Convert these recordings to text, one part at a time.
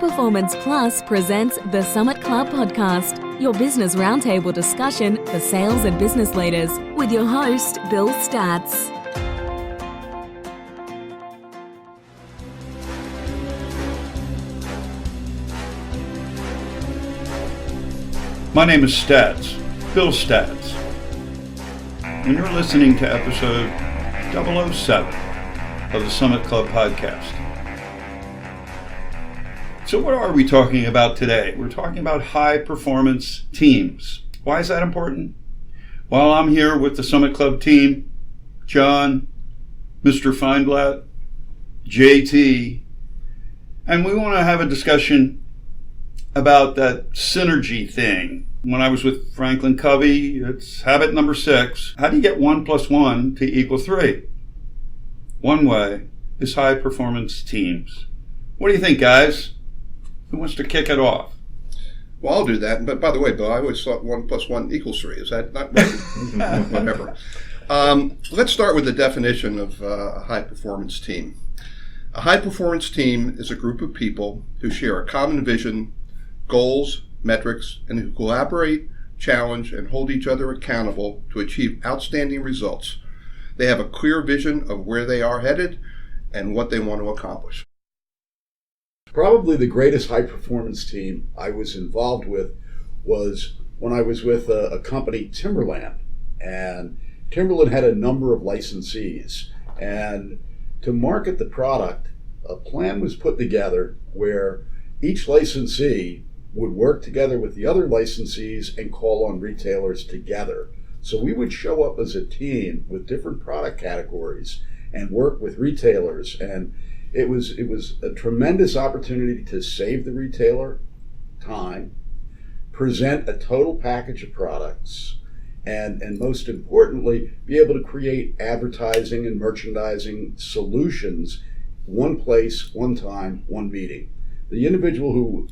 Performance Plus presents the Summit Club Podcast, your business roundtable discussion for sales and business leaders, with your host, Bill Statz. My name is Statz, Bill Statz, and you're listening to episode 007 of the Summit Club Podcast. So what are we talking about today? We're talking about high-performance teams. Why is that important? Well, I'm here with the Summit Club team, John, Mr. Feinblatt, JT, and we want to have a discussion about that synergy thing. When I was with Franklin Covey, it's habit number 6. How do you get 1 + 1 to equal 3? One way is high-performance teams. What do you think, guys? Who wants to kick it off? Well, I'll do that. But by the way, Bill, I always thought 1 + 1 = 3. Is that not right? Whatever. Let's start with the definition of a high-performance team. A high-performance team is a group of people who share a common vision, goals, metrics, and who collaborate, challenge, and hold each other accountable to achieve outstanding results. They have a clear vision of where they are headed and what they want to accomplish. Probably the greatest high-performance team I was involved with was when I was with a company, Timberland. And Timberland had a number of licensees. And to market the product, a plan was put together where each licensee would work together with the other licensees and call on retailers together. So we would show up as a team with different product categories and work with retailers, and it was a tremendous opportunity to save the retailer time, present a total package of products, and most importantly, be able to create advertising and merchandising solutions, one place, one time, one meeting. The individual who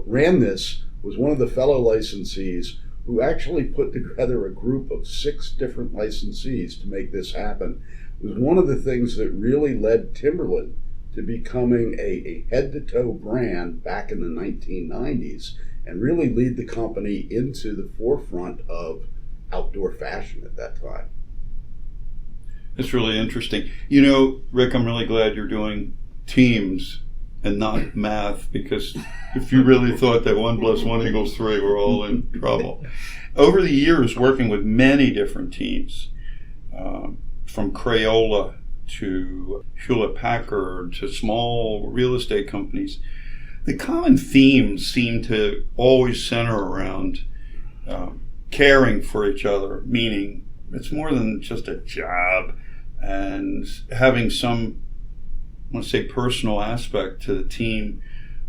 ran this was one of the fellow licensees who actually put together a group of 6 different licensees to make this happen. It was one of the things that really led Timberland to becoming a head-to-toe brand back in the 1990s and really lead the company into the forefront of outdoor fashion at that time. It's really interesting. You know, Rick, I'm really glad you're doing teams and not math, because if you really thought that 1 + 1 = 3, we're all in trouble. Over the years, working with many different teams, from Crayola to Hewlett-Packard to small real estate companies, the common themes seem to always center around caring for each other, meaning it's more than just a job, and having some, I want to say, personal aspect to the team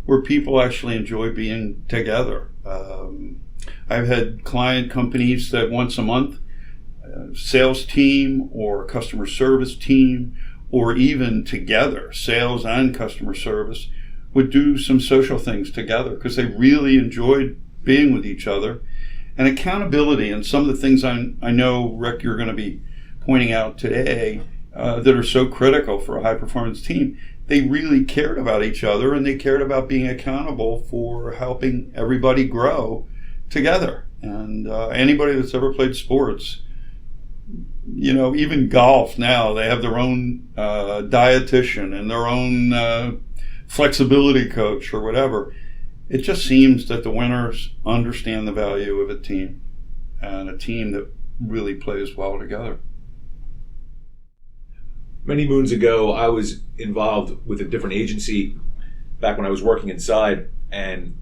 where people actually enjoy being together. I've had client companies that once a month, sales team or customer service team, or even together, sales and customer service, would do some social things together because they really enjoyed being with each other. And accountability, and some of the things I know, Rick, you're going to be pointing out today that are so critical for a high-performance team, they really cared about each other, and they cared about being accountable for helping everybody grow together. And anybody that's ever played sports, you know, even golf now, they have their own dietitian and their own flexibility coach or whatever. It just seems that the winners understand the value of a team, and a team that really plays well together. Many moons ago, I was involved with a different agency back when I was working inside, and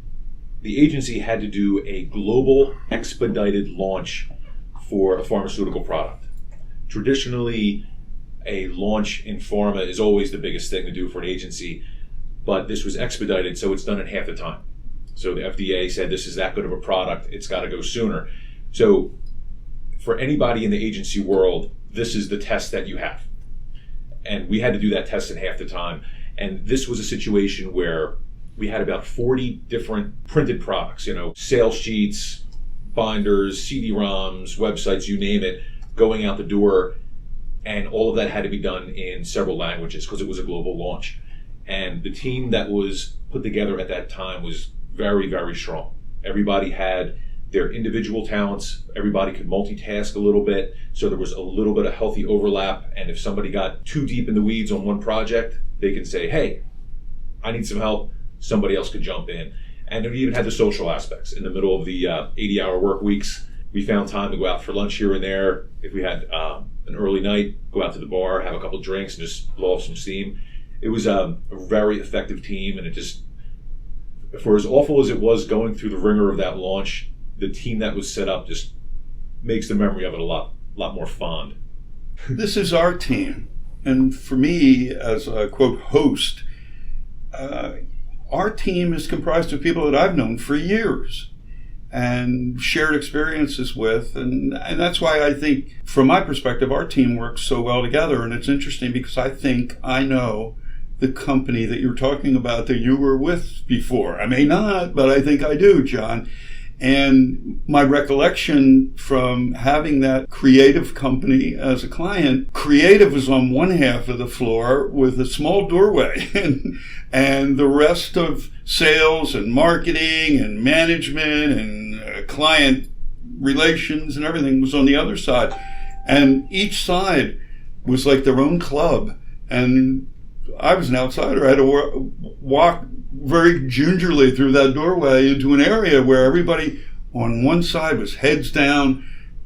the agency had to do a global expedited launch for a pharmaceutical product. Traditionally, a launch in pharma is always the biggest thing to do for an agency, but this was expedited, so it's done in half the time. So the FDA said, this is that good of a product, it's got to go sooner. So for anybody in the agency world, this is the test that you have. And we had to do that test in half the time. And this was a situation where we had about 40 different printed products, you know, sales sheets, binders, CD-ROMs, websites, you name it, going out the door. And all of that had to be done in several languages because it was a global launch. And the team that was put together at that time was very, very strong. Everybody had their individual talents. Everybody could multitask a little bit. So there was a little bit of healthy overlap. And if somebody got too deep in the weeds on one project, they can say, hey, I need some help. Somebody else could jump in. And it even had the social aspects. In the middle of the 80-hour work weeks, we found time to go out for lunch here and there. If we had an early night, go out to the bar, have a couple drinks, and just blow off some steam. It was a very effective team, and it just, for as awful as it was going through the ringer of that launch, the team that was set up just makes the memory of it a lot more fond. This is our team. And for me, as a, quote, host, our team is comprised of people that I've known for years and shared experiences with. And that's why I think, from my perspective, our team works so well together. And it's interesting because I think I know the company that you're talking about that you were with before. I may not, but I think I do, John. And my recollection from having that creative company as a client, creative was on one half of the floor with a small doorway, and the rest of sales and marketing and management and client relations and everything was on the other side. And each side was like their own club. And I was an outsider. I had to walk very gingerly through that doorway into an area where everybody on one side was heads down,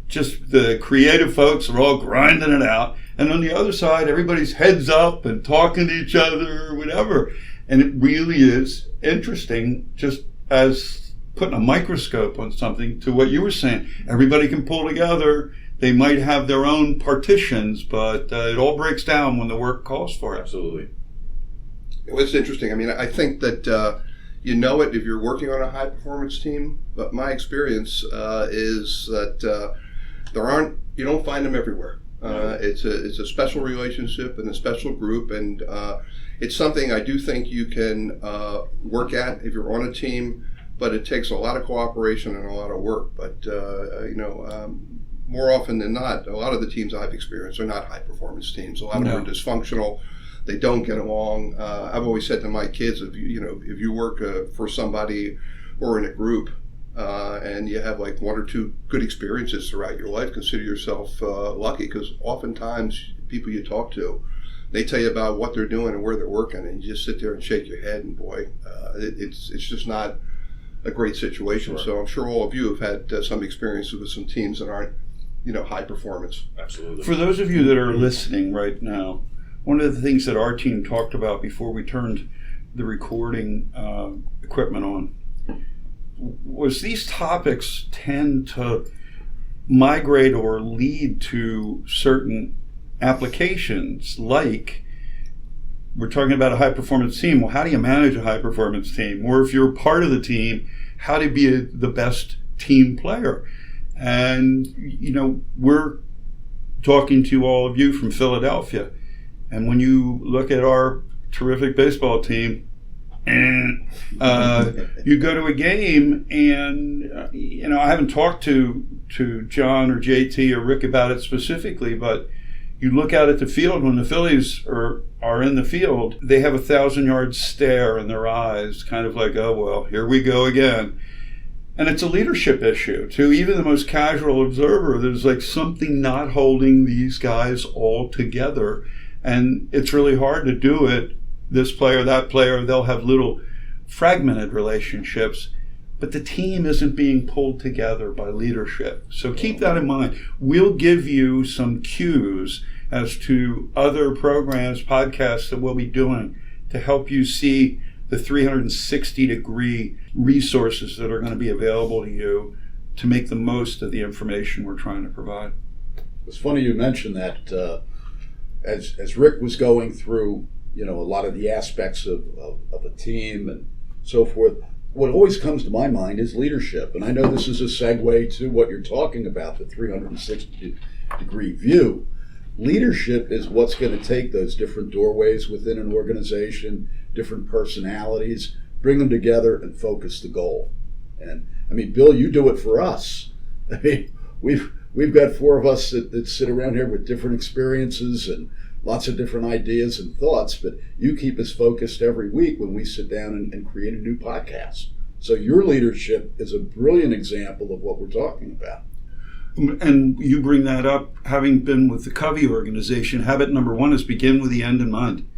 just the creative folks are all grinding it out, and on the other side everybody's heads up and talking to each other or whatever. And it really is interesting, just as putting a microscope on something, to what you were saying. Everybody can pull together. They might have their own partitions, but it all breaks down when the work calls for it. Absolutely. It's interesting. I mean, I think that you know it if you're working on a high-performance team, but my experience is that you don't find them everywhere. It's a special relationship and a special group, and it's something I do think you can work at if you're on a team, but it takes a lot of cooperation and a lot of work. But more often than not, a lot of the teams I've experienced are not high-performance teams. A lot of them are dysfunctional. They don't get along. I've always said to my kids, if you work for somebody or in a group and you have like one or two good experiences throughout your life, consider yourself lucky, because oftentimes people you talk to, they tell you about what they're doing and where they're working, and you just sit there and shake your head, and boy, it's just not a great situation. Sure. So I'm sure all of you have had some experiences with some teams that aren't, high performance. Absolutely. For those of you that are listening right now, one of the things that our team talked about before we turned the recording equipment on was these topics tend to migrate or lead to certain applications. Like, we're talking about a high-performance team. Well, how do you manage a high-performance team? Or if you're part of the team, how to be the best team player? And, we're talking to all of you from Philadelphia. And when you look at our terrific baseball team, you go to a game, and I haven't talked to John or JT or Rick about it specifically, but you look out at the field when the Phillies are in the field, they have a 1,000-yard stare in their eyes, kind of like, oh well, here we go again. And it's a leadership issue. To even the most casual observer, there's like something not holding these guys all together. And it's really hard to do it. This player, that player, they'll have little fragmented relationships, but the team isn't being pulled together by leadership. So keep that in mind. We'll give you some cues as to other programs, podcasts that we'll be doing to help you see the 360-degree resources that are going to be available to you to make the most of the information we're trying to provide. It's funny you mentioned that. As Rick was going through, a lot of the aspects of a team and so forth, what always comes to my mind is leadership. And I know this is a segue to what you're talking about, the 360-degree view. Leadership is what's going to take those different doorways within an organization, different personalities, bring them together and focus the goal. And I mean, Bill, you do it for us. I mean, we've got four of us that sit around here with different experiences and lots of different ideas and thoughts, but you keep us focused every week when we sit down and create a new podcast. So your leadership is a brilliant example of what we're talking about. And you bring that up, having been with the Covey organization. Habit number 1 is begin with the end in mind.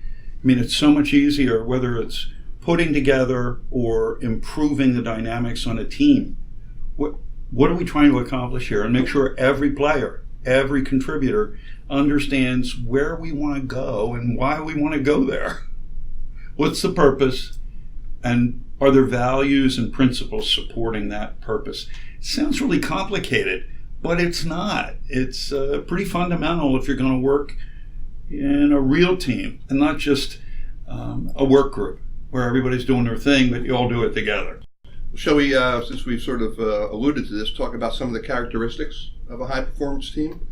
I mean, it's so much easier, whether it's putting together or improving the dynamics on a team. What are we trying to accomplish here? And make sure every player, every contributor understands where we want to go and why we want to go there. What's the purpose? And are there values and principles supporting that purpose? It sounds really complicated, but it's not. It's pretty fundamental if you're going to work in a real team and not just a work group where everybody's doing their thing, but you all do it together. Shall we, since we've sort of alluded to this, talk about some of the characteristics of a high-performance team?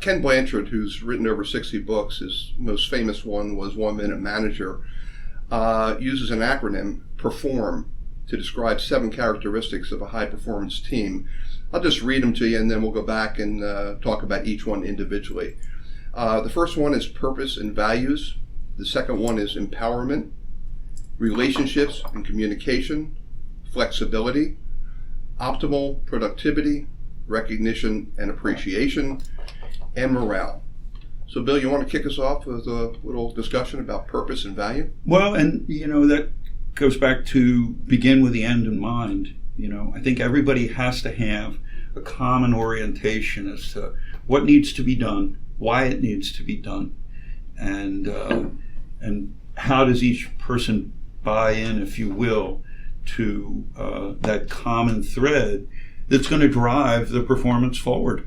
Ken Blanchard, who's written over 60 books, his most famous one was 1 Minute Manager, uses an acronym, PERFORM, to describe 7 characteristics of a high-performance team. I'll just read them to you, and then we'll go back and talk about each one individually. The first one is purpose and values. The second one is empowerment, relationships and communication, flexibility, optimal productivity, recognition and appreciation, and morale. So, Bill, you want to kick us off with a little discussion about purpose and value? Well, and that goes back to begin with the end in mind. I think everybody has to have a common orientation as to what needs to be done, why it needs to be done, and how does each person buy in, if you will, to that common thread that's going to drive the performance forward.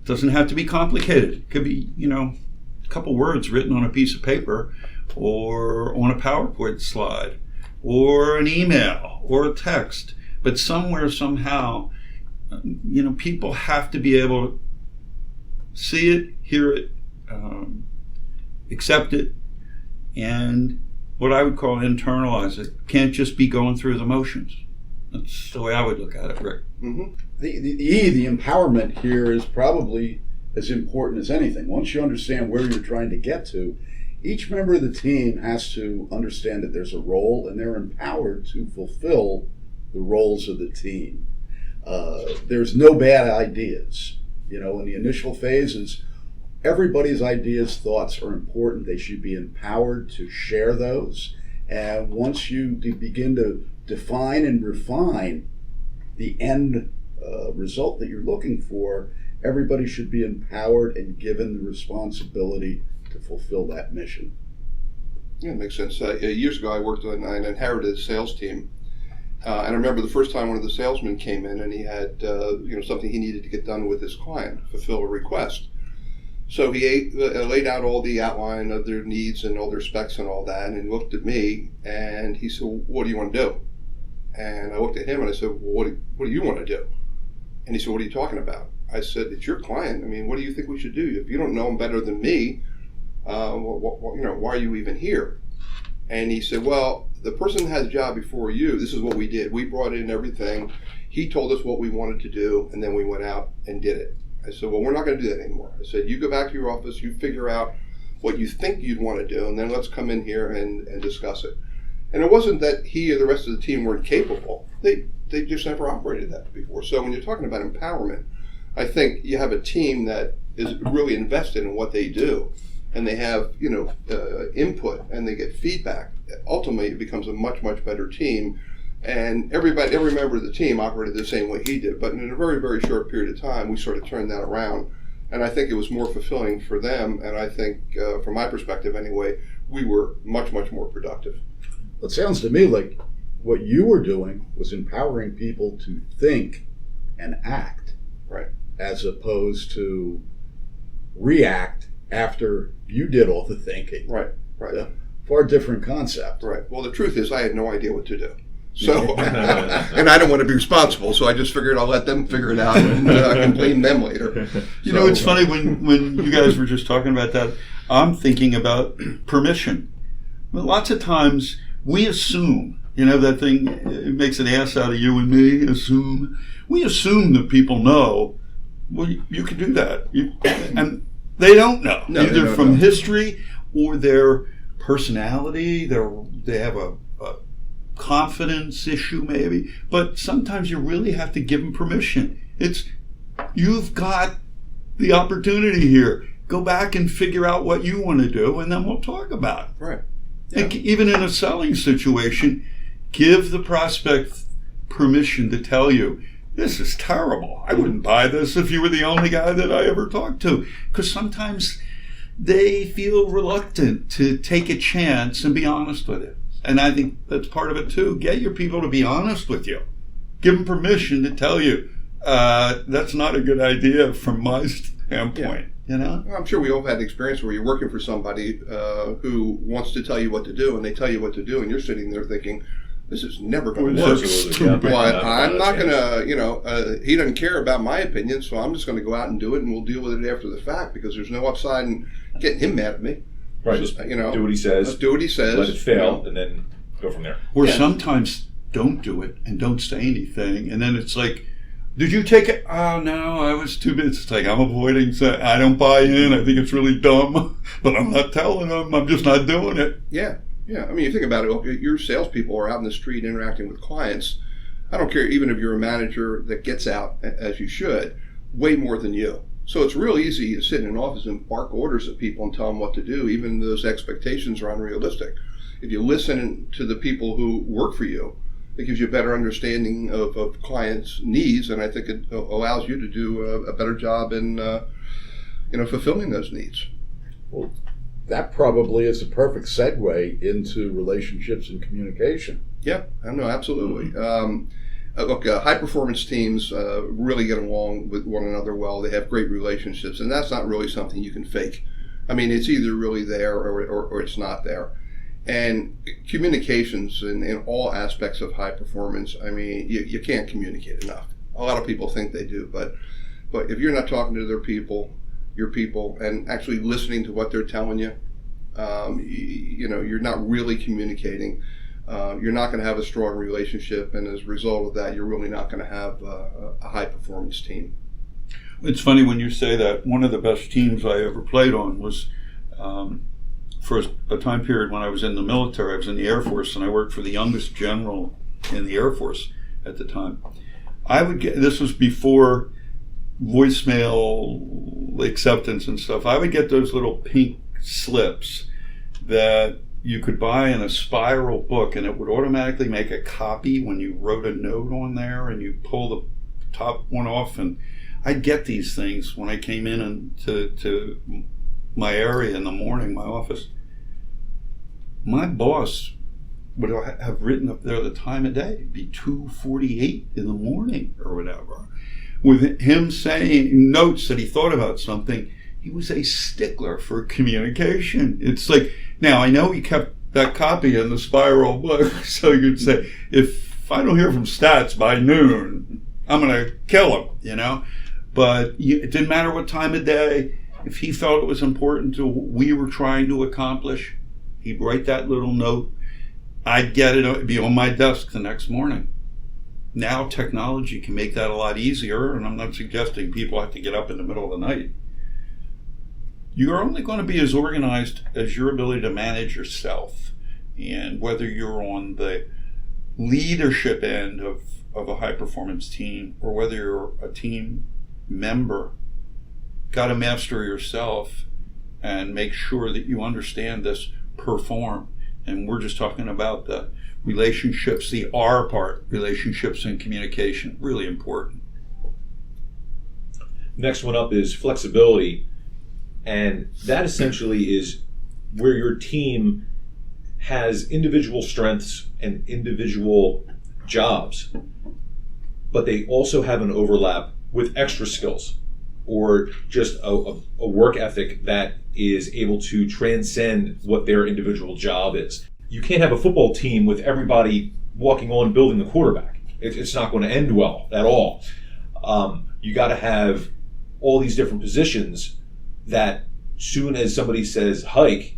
It doesn't have to be complicated. It could be, a couple words written on a piece of paper or on a PowerPoint slide or an email or a text. But somewhere, somehow, people have to be able to see it, hear it, accept it, and what I would call internalize it. Can't just be going through the motions. That's the way I would look at it, Rick. Mm-hmm. The empowerment here is probably as important as anything. Once you understand where you're trying to get to, each member of the team has to understand that there's a role and they're empowered to fulfill the roles of the team. There's no bad ideas. In the initial phases, everybody's ideas, thoughts are important. They should be empowered to share those. And once you begin to define and refine the end result that you're looking for, everybody should be empowered and given the responsibility to fulfill that mission. Yeah, it makes sense. Years ago, I worked on an inherited sales team. And I remember the first time one of the salesmen came in and he had something he needed to get done with his client, fulfill a request. So he laid out all the outline of their needs and all their specs and all that, and he looked at me and he said, well, what do you want to do? And I looked at him and I said, well, what do you want to do? And he said, what are you talking about? I said, it's your client. I mean, what do you think we should do? If you don't know him better than me, why are you even here? And he said, well, the person that has a job before you, this is what we did. We brought in everything. He told us what we wanted to do, and then we went out and did it. I said, well, we're not going to do that anymore. I said, you go back to your office, you figure out what you think you'd want to do, and then let's come in here and discuss it. And it wasn't that he or the rest of the team weren't capable. They just never operated that before. So when you're talking about empowerment, I think you have a team that is really invested in what they do, and they have input and they get feedback. Ultimately, it becomes a much, much better team. And every member of the team operated the same way he did. But in a very, very short period of time, we sort of turned that around. And I think it was more fulfilling for them. And I think, from my perspective anyway, we were much, much more productive. It sounds to me like what you were doing was empowering people to think and act. Right. As opposed to react after you did all the thinking. Right. Far different concept. Right. Well, the truth is I had no idea what to do. So, and I don't want to be responsible, so I just figured I'll let them figure it out and I can blame them later. It's funny when you guys were just talking about that, I'm thinking about permission. Well, lots of times we assume, that thing, it makes an ass out of you and me, assume. We assume that people know, well, you can do that. They don't know. No, they either don't from know. history or their personality. They have a confidence issue maybe. But sometimes you really have to give them permission. You've got the opportunity here. Go back and figure out what you want to do, and then we'll talk about it. Right. And even in a selling situation, give the prospect permission to tell you, this is terrible. I wouldn't buy this if you were the only guy that I ever talked to. Because sometimes they feel reluctant to take a chance and be honest with it. And I think that's part of it too. Get your people to be honest with you. Give them permission to tell you, that's not a good idea from my standpoint. You know? Well, I'm sure we all had the experience where you're working for somebody who wants to tell you what to do, and they tell you what to do, and you're sitting there thinking, this is never going to work. Absolutely. But I'm not going to, he doesn't care about my opinion, so I'm just going to go out and do it, and we'll deal with it after the fact, because there's no upside in getting him mad at me. Right. Just, do what he says. Let's do what he says. Let it fail, and then go from there. Or sometimes don't do it and don't say anything, and then it's like, did you take it? Oh, no, I was too busy. It's like, I'm avoiding, I don't buy in. I think it's really dumb, but I'm not telling them. I'm just not doing it. Yeah. Yeah. I mean, you think about it, your salespeople are out in the street interacting with clients. I don't care, even if you're a manager that gets out, as you should, way more than you. So it's real easy to sit in an office and bark orders at people and tell them what to do, even though those expectations are unrealistic. If you listen to the people who work for you, it gives you a better understanding of clients' needs, and I think it allows you to do a better job in fulfilling those needs. Well, that probably is a perfect segue into relationships and communication. Yeah, I know, absolutely. Look, high-performance teams really get along with one another well. They have great relationships, and that's not really something you can fake. I mean, it's either really there or it's not there. And communications in all aspects of high performance, I mean, you can't communicate enough. A lot of people think they do, but if you're not talking to your people, and actually listening to what they're telling you, you're not really communicating. You're not going to have a strong relationship, and as a result of that, you're really not going to have a high performance team. It's funny when you say that. One of the best teams I ever played on was for a time period when I was in the military. I was in the Air Force, and I worked for the youngest general in the Air Force at the time. This was before voicemail acceptance and stuff. I would get those little pink slips that you could buy in a spiral book, and it would automatically make a copy when you wrote a note on there, and you pull the top one off. And I'd get these things when I came in to my area in the morning, my office. My boss would have written up there the time of day. It'd be 2:48 in the morning or whatever. With him saying notes that he thought about something, he was a stickler for communication. It's like, now I know he kept that copy in the spiral book, so you could say, if I don't hear from Stats by noon, I'm going to kill him, But it didn't matter what time of day. If he felt it was important to what we were trying to accomplish, he'd write that little note. I'd get it, it'd be on my desk the next morning. Now technology can make that a lot easier, and I'm not suggesting people have to get up in the middle of the night. You're only going to be as organized as your ability to manage yourself. And whether you're on the leadership end of a high-performance team or whether you're a team member, got to master yourself and make sure that you understand this perform. And we're just talking about the relationships, the R part, relationships and communication, really important. Next one up is flexibility. And that essentially is where your team has individual strengths and individual jobs, but they also have an overlap with extra skills or just a work ethic that is able to transcend what their individual job is. You can't have a football team with everybody walking on building the quarterback. It's not going to end well at all. You got to have all these different positions that soon as somebody says hike,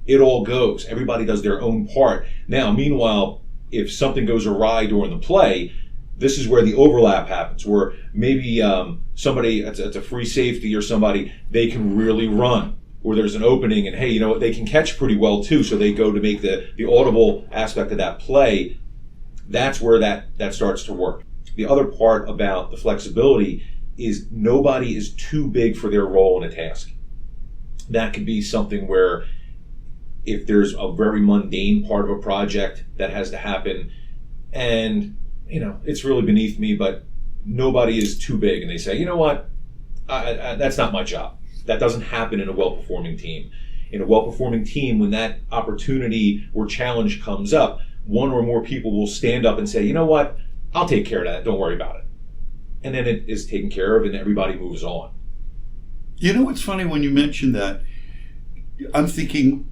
it all goes. Everybody does their own part. Now, meanwhile, if something goes awry during the play, This is where the overlap happens, where maybe somebody, it's a free safety or somebody, they can really run, or there's an opening and, hey, you know what, they can catch pretty well too, so they go to make the audible aspect of that play. That's where that starts to work. The other part about the flexibility is nobody is too big for their role in a task. That could be something where if there's a very mundane part of a project that has to happen and, you know, it's really beneath me, but nobody is too big and they say, you know what, that's not my job. That doesn't happen in a well-performing team. In a well-performing team, when that opportunity or challenge comes up, one or more people will stand up and say, you know what, I'll take care of that, don't worry about it. And then it is taken care of and everybody moves on. You know what's funny when you mention that? I'm thinking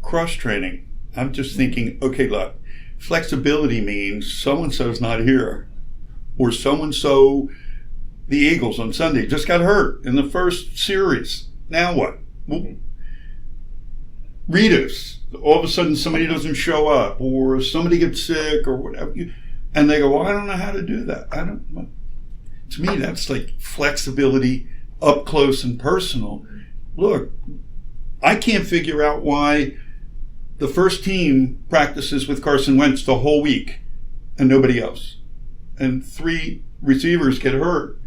cross-training. I'm just thinking, okay, look, flexibility means so-and-so's not here. Or so-and-so, the Eagles on Sunday, just got hurt in the first series. Now what? Well, redos. All of a sudden somebody doesn't show up or somebody gets sick or whatever. And they go, well, I don't know how to do that. To me, that's like flexibility up close and personal. Look, I can't figure out why the first team practices with Carson Wentz the whole week and nobody else. And 3 receivers get hurt.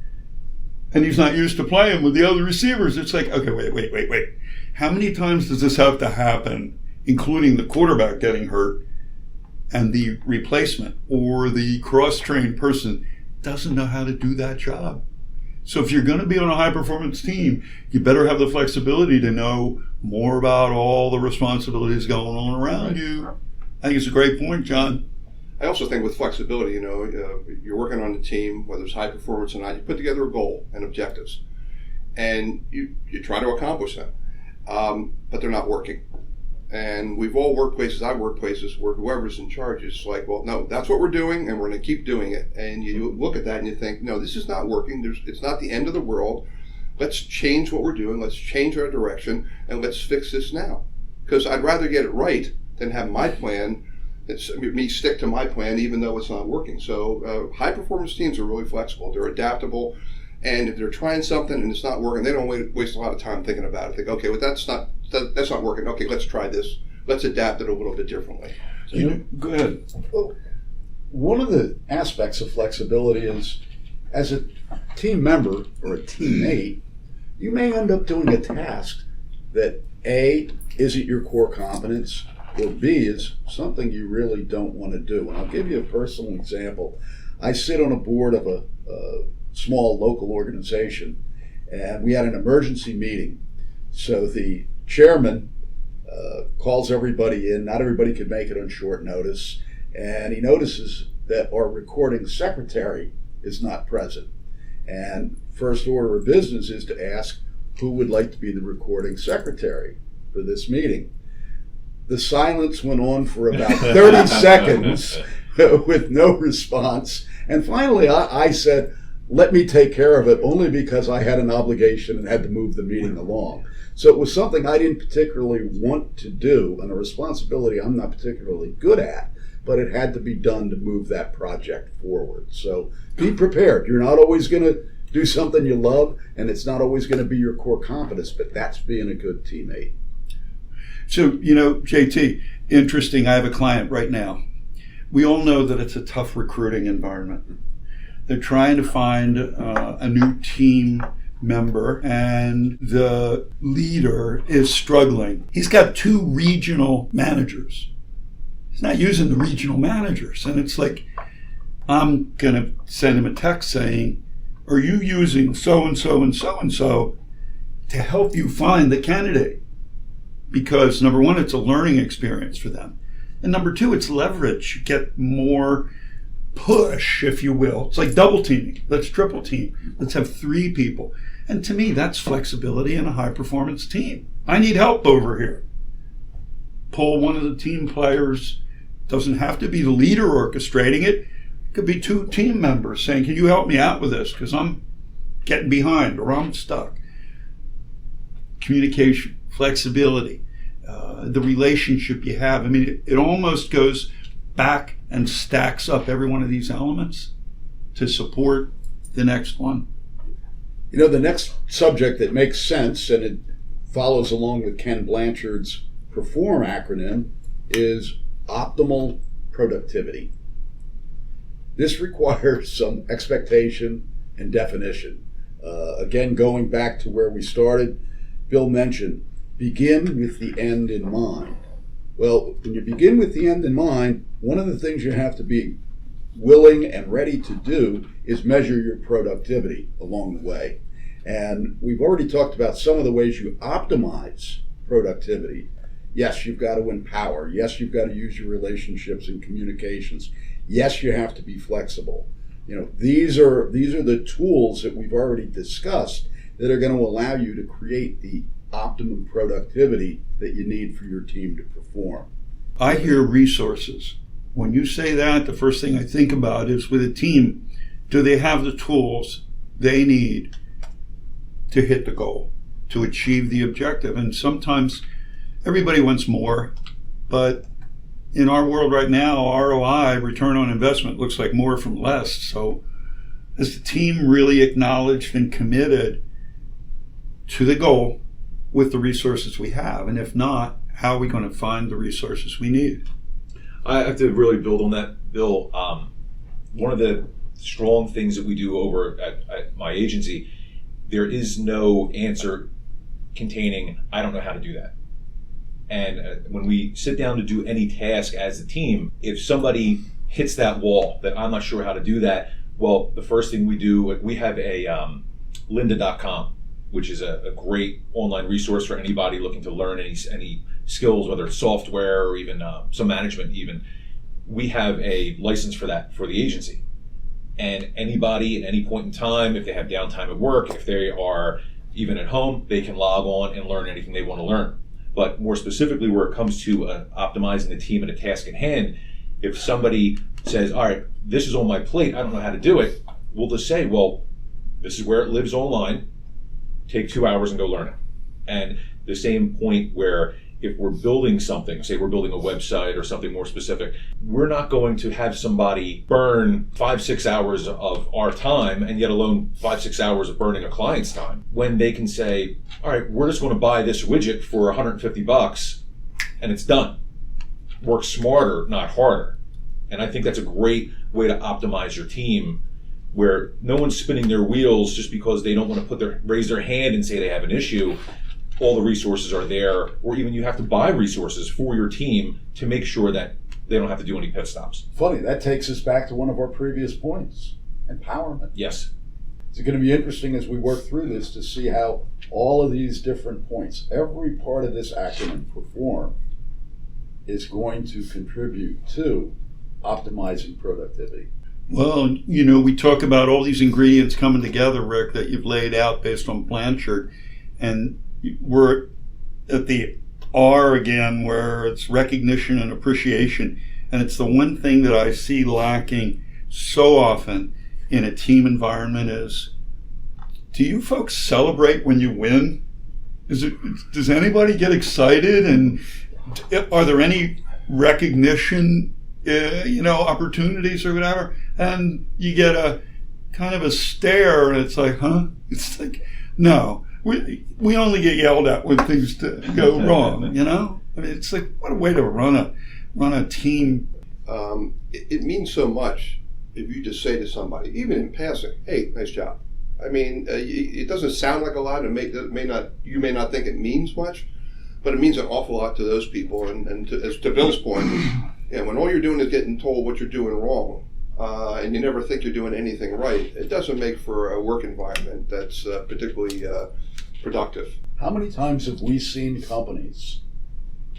And he's not used to playing with the other receivers. It's like, okay, wait. How many times does this have to happen, including the quarterback getting hurt and the replacement or the cross-trained person doesn't know how to do that job? So if you're going to be on a high-performance team, you better have the flexibility to know more about all the responsibilities going on around you. I think it's a great point, John. I also think with flexibility, you're working on a team, whether it's high performance or not, you put together a goal and objectives, and you try to accomplish them, but they're not working. And we've all worked places, I've worked places where whoever's in charge is like, well, no, that's what we're doing, and we're going to keep doing it. And you look at that and you think, no, this is not working. It's not the end of the world. Let's change what we're doing. Let's change our direction, and let's fix this now. Because I'd rather get it right than have my plan. It's me stick to my plan even though it's not working. So high performance teams are really flexible. They're adaptable, and if they're trying something and it's not working, they don't waste a lot of time thinking about it. Think, okay, well that's not working. Okay, let's try this. Let's adapt it a little bit differently. Go ahead. Well, one of the aspects of flexibility is, as a team member or a teammate, you may end up doing a task that A, isn't your core competence, or B, is something you really don't want to do. And I'll give you a personal example. I sit on a board of a small local organization, and we had an emergency meeting. So the chairman calls everybody in. Not everybody could make it on short notice. And he notices that our recording secretary is not present. And first order of business is to ask who would like to be the recording secretary for this meeting. The silence went on for about 30 seconds with no response. And finally, I said, let me take care of it, only because I had an obligation and had to move the meeting along. So it was something I didn't particularly want to do, and a responsibility I'm not particularly good at, but it had to be done to move that project forward. So be prepared. You're not always going to do something you love, and it's not always going to be your core competence, but that's being a good teammate. So, JT, interesting. I have a client right now. We all know that it's a tough recruiting environment. They're trying to find a new team member, and the leader is struggling. He's got 2 regional managers. He's not using the regional managers. And it's like, I'm going to send him a text saying, are you using so-and-so and so-and-so to help you find the candidate? Because number 1, it's a learning experience for them. And number 2, it's leverage. You get more push, if you will. It's like double teaming. Let's triple team. Let's have 3 people. And to me, that's flexibility in a high performance team. I need help over here. Pull one of the team players. Doesn't have to be the leader orchestrating it. It could be 2 team members saying, can you help me out with this? Because I'm getting behind or I'm stuck. Communication, flexibility, the relationship you have. I mean, it almost goes back and stacks up every one of these elements. to support the next one? You know, the next subject that makes sense, and it follows along with Ken Blanchard's PERFORM acronym, is optimal productivity. This requires some expectation and definition. Again, going back to where we started, Bill mentioned, begin with the end in mind. Well, when you begin with the end in mind, one of the things you have to be willing and ready to do is measure your productivity along the way. And we've already talked about some of the ways you optimize productivity. Yes, you've got to empower. Yes, you've got to use your relationships and communications. Yes, you have to be flexible. You know, these are the tools that we've already discussed that are going to allow you to create the optimum productivity that you need for your team to perform. I hear resources. When you say that, the first thing I think about is, with a team, do they have the tools they need to hit the goal, to achieve the objective? And sometimes everybody wants more, but in our world right now, ROI, return on investment, looks like more from less. So is the team really acknowledged and committed to the goal with the resources we have? And if not, how are we going to find the resources we need? I have to really build on that, Bill. One of the strong things that we do over at my agency, there is no answer containing, I don't know how to do that. And when we sit down to do any task as a team, if somebody hits that wall that I'm not sure how to do that, well, the first thing we do, we have a lynda.com, which is a great online resource for anybody looking to learn any skills, whether it's software or even some management even. We have a license for that for the agency. And anybody at any point in time, if they have downtime at work, if they are even at home, they can log on and learn anything they want to learn. But more specifically, where it comes to optimizing the team and a task at hand, if somebody says, all right, this is on my plate, I don't know how to do it, we'll just say, well, this is where it lives online, take 2 hours and go learn it. And the same point where if we're building something, say we're building a website or something more specific, we're not going to have somebody burn 5-6 hours of our time, and yet alone 5-6 hours of burning a client's time, when they can say, all right, we're just going to buy this widget for $150 and it's done. Work smarter, not harder. And I think that's a great way to optimize your team, where no one's spinning their wheels just because they don't want to raise their hand and say they have an issue. All the resources are there, or even you have to buy resources for your team to make sure that they don't have to do any pit stops. Funny, that takes us back to one of our previous points, empowerment. Yes. It's going to be interesting as we work through this to see how all of these different points, every part of this acronym, PERFORM, is going to contribute to optimizing productivity. Well, you know, we talk about all these ingredients coming together, Rick, that you've laid out based on Blanchard, and we're at the R again, where it's recognition and appreciation. And it's the one thing that I see lacking so often in a team environment is, do you folks celebrate when you win? Does anybody get excited? And are there any recognition, opportunities or whatever? And you get a kind of a stare, and it's like, huh? It's like, no. We only get yelled at when things go wrong, you know? I mean, it's like, what a way to run a team. It means so much if you just say to somebody, even in passing, hey, nice job. I mean, it doesn't sound like a lot, and you may not think it means much, but it means an awful lot to those people. And to Bill's point, when all you're doing is getting told what you're doing wrong, and you never think you're doing anything right, it doesn't make for a work environment that's particularly productive. How many times have we seen companies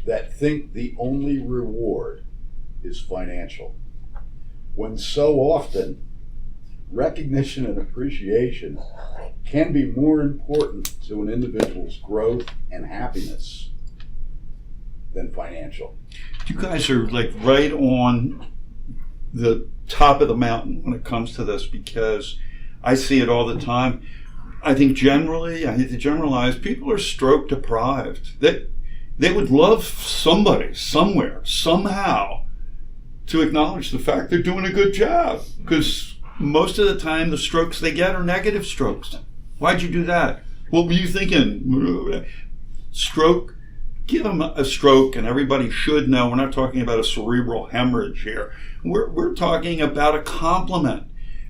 that think the only reward is financial, when so often recognition and appreciation can be more important to an individual's growth and happiness than financial? You guys are like right on the top of the mountain when it comes to this, because I see it all the time. I think generally, I hate to generalize, people are stroke deprived. They would love somebody, somewhere, somehow, to acknowledge the fact they're doing a good job, because most of the time the strokes they get are negative strokes. Why'd you do that? What were you thinking? Stroke, give them a stroke, and everybody should know we're not talking about a cerebral hemorrhage here. We're talking about a compliment.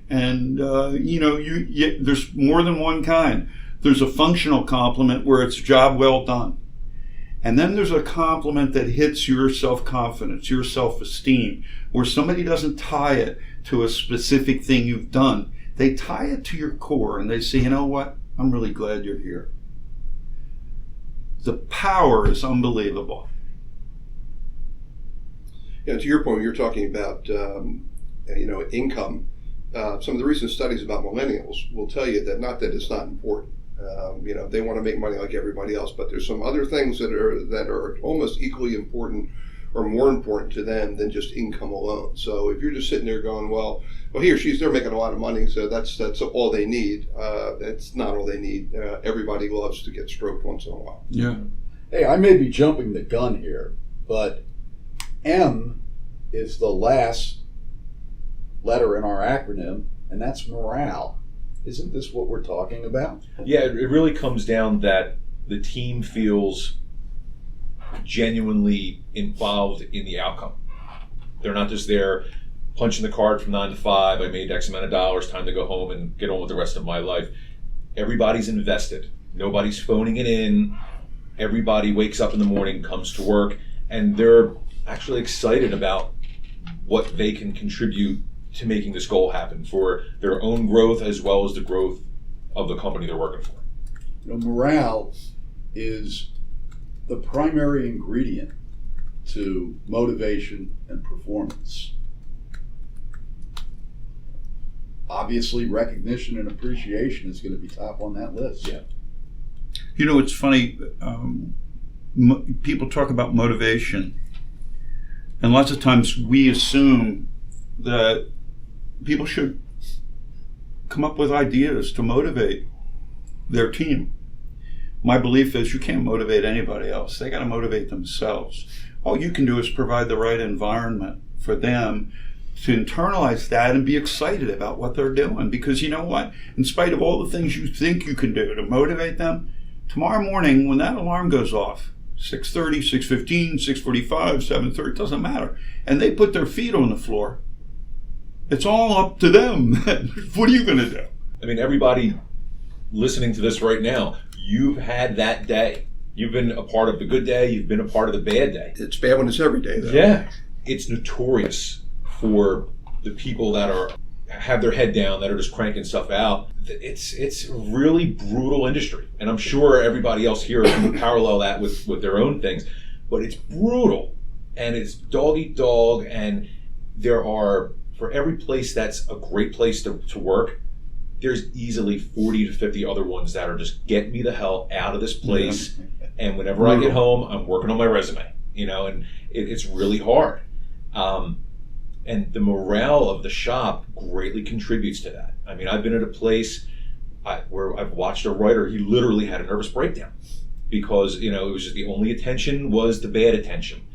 And, there's more than one kind. There's a functional compliment where it's job well done. And then there's a compliment that hits your self-confidence, your self-esteem, where somebody doesn't tie it to a specific thing you've done. They tie it to your core and they say, you know what? I'm really glad you're here. The power is unbelievable. To your point, you're talking about, income. Some of the recent studies about millennials will tell you that not that it's not important. They want to make money like everybody else, but there's some other things that are almost equally important or more important to them than just income alone. So if you're just sitting there going, well, he or she's, they're making a lot of money, so that's all they need. That's not all they need. Everybody loves to get stroked once in a while. Yeah. Hey, I may be jumping the gun here, but M is the last letter in our acronym, and that's morale. Isn't this what we're talking about? Yeah, it really comes down that the team feels genuinely involved in the outcome. They're not just there punching the card from 9 to 5, I made X amount of dollars, time to go home and get on with the rest of my life. Everybody's invested. Nobody's phoning it in. Everybody wakes up in the morning, comes to work, and they're actually excited about what they can contribute to making this goal happen for their own growth as well as the growth of the company they're working for. Morale is the primary ingredient to motivation and performance. Obviously, recognition and appreciation is going to be top on that list. Yeah. It's funny. People talk about motivation, and lots of times we assume that people should come up with ideas to motivate their team. My belief is you can't motivate anybody else. They got to motivate themselves. All you can do is provide the right environment for them to internalize that and be excited about what they're doing. Because you know what? In spite of all the things you think you can do to motivate them, tomorrow morning when that alarm goes off, 6:30, 6:15, 6:45, 7:30, it doesn't matter, and they put their feet on the floor, it's all up to them. What are you going to do? I mean, everybody listening to this right now, you've had that day. You've been a part of the good day. You've been a part of the bad day. It's bad when it's every day, though. Yeah. It's notorious for the people that have their head down, that are just cranking stuff out. It's really brutal industry. And I'm sure everybody else here can parallel that with their own things. But it's brutal. And it's dog eat dog. And there are, for every place that's a great place to work, there's easily 40 to 50 other ones that are just get me the hell out of this place. Yeah. And whenever I get home, I'm working on my resume, and it's really hard. And the morale of the shop greatly contributes to that. I mean, I've been at a place where I've watched a writer, he literally had a nervous breakdown because, it was just the only attention was the bad attention.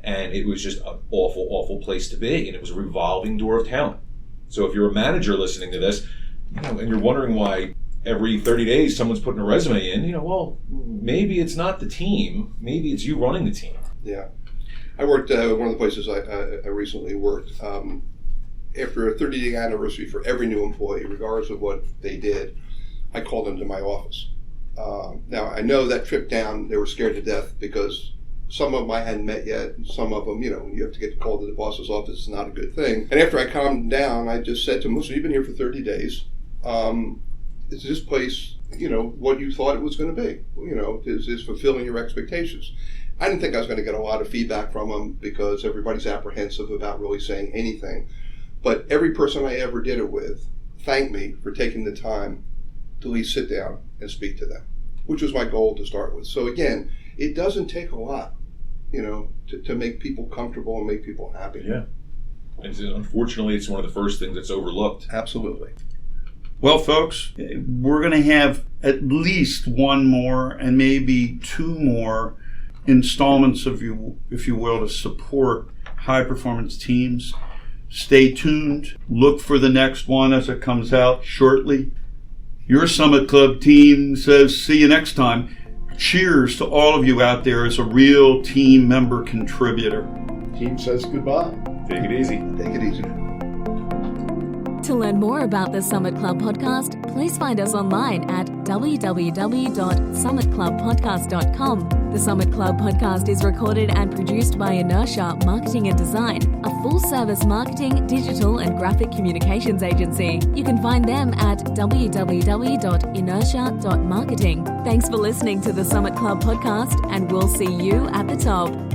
And it was just an awful, awful place to be. And it was a revolving door of talent. So if you're a manager listening to this, and you're wondering why every 30 days someone's putting a resume in, well, maybe it's not the team. Maybe it's you running the team. Yeah. I worked one of the places I recently worked. After a 30-day anniversary for every new employee, regardless of what they did, I called them to my office. Now, I know that trip down, they were scared to death because some of them I hadn't met yet. Some of them, you have to get called to the boss's office. It's not a good thing. And after I calmed down, I just said to them, listen, you've been here for 30 days. Is this place, what you thought it was going to be? Is fulfilling your expectations? I didn't think I was going to get a lot of feedback from them because everybody's apprehensive about really saying anything. But every person I ever did it with thanked me for taking the time to at least sit down and speak to them, which was my goal to start with. So again, it doesn't take a lot, to make people comfortable and make people happy. Yeah. And unfortunately, it's one of the first things that's overlooked. Absolutely. Well, folks, we're going to have at least one more and maybe two more installments of you, if you will, to support high performance teams. Stay tuned. Look for the next one as it comes out shortly. Your Summit Club team says, see you next time. Cheers to all of you out there as a real team member contributor. Team says goodbye. Take it easy. Take it easy. To learn more about the Summit Club podcast, please find us online at www.summitclubpodcast.com. The Summit Club podcast is recorded and produced by Inertia Marketing and Design, a full-service marketing, digital and graphic communications agency. You can find them at www.inertia.marketing. Thanks for listening to the Summit Club podcast, and we'll see you at the top.